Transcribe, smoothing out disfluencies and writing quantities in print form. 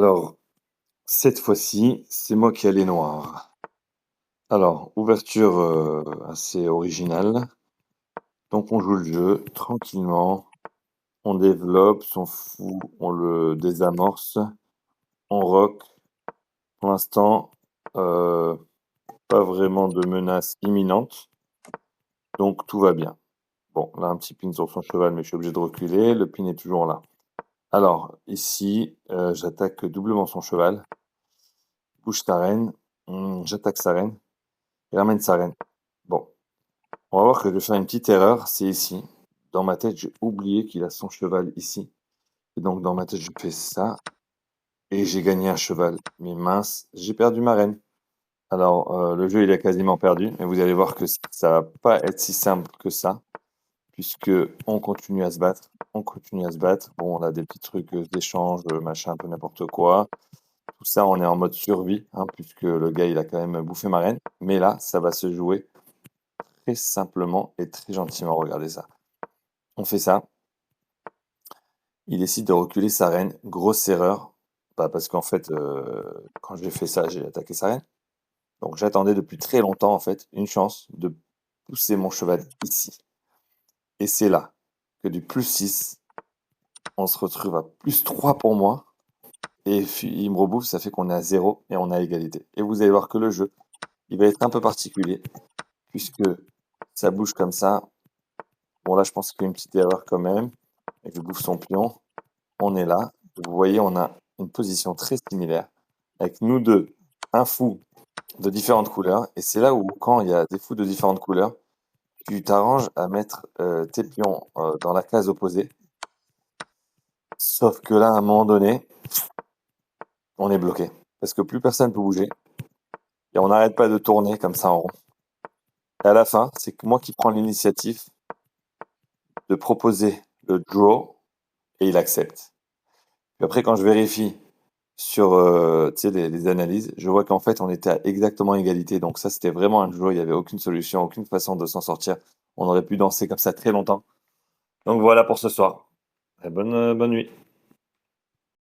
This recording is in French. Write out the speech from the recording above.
Alors, cette fois-ci, c'est moi qui ai les noirs. Alors, ouverture assez originale. Donc, on joue le jeu tranquillement. On développe, s'en fout, on le désamorce. On rock. Pour l'instant, euh, pas vraiment de menace imminente. Donc, tout va bien. Bon, là, un petit pin sur son cheval, mais je suis obligé de reculer. Le pin est toujours là. Alors, ici, j'attaque doublement son cheval. Bouge sa reine. J'attaque sa reine. Il ramène sa reine. Bon, on va voir que je vais faire une petite erreur, c'est ici. Dans ma tête, j'ai oublié qu'il a son cheval ici. Et donc dans ma tête, je fais ça et j'ai gagné un cheval. Mais mince, j'ai perdu ma reine. Alors, le jeu, il est quasiment perdu, mais vous allez voir que ça va pas être si simple que ça, puisque on continue à se battre, on continue à se battre. Bon, on a des petits trucs d'échange, machin, un peu n'importe quoi. Tout ça, on est en mode survie, hein, puisque le gars, il a quand même bouffé ma reine. Mais là, ça va se jouer très simplement et très gentiment. Regardez ça. On fait ça. Il décide de reculer sa reine. Grosse erreur. Bah, parce qu'en fait, quand j'ai fait ça, j'ai attaqué sa reine. Donc j'attendais depuis très longtemps, en fait, une chance de pousser mon cheval ici. Et c'est là que du +6, on se retrouve à +3 pour moi. Et il me rebouffe, ça fait qu'on est à 0 et on a égalité. Et vous allez voir que le jeu, il va être un peu particulier, puisque ça bouge comme ça. Bon, là, je pense qu'il y a une petite erreur quand même. Et je bouffe son pion. On est là. Vous voyez, on a une position très similaire. Avec nous deux, un fou de différentes couleurs. Et c'est là où, quand il y a des fous de différentes couleurs, tu t'arranges à mettre tes pions dans la case opposée. Sauf que là, à un moment donné, on est bloqué. Parce que plus personne ne peut bouger. Et on n'arrête pas de tourner comme ça en rond. Et à la fin, c'est que moi qui prends l'initiative de proposer le draw et il accepte. Puis après, quand je vérifie sur tu sais, les analyses, je vois qu'en fait, on était à exactement égalité. Donc ça, c'était vraiment un jeu, il n'y avait aucune solution, aucune façon de s'en sortir. On aurait pu danser comme ça très longtemps. Donc voilà pour ce soir. Et bonne nuit.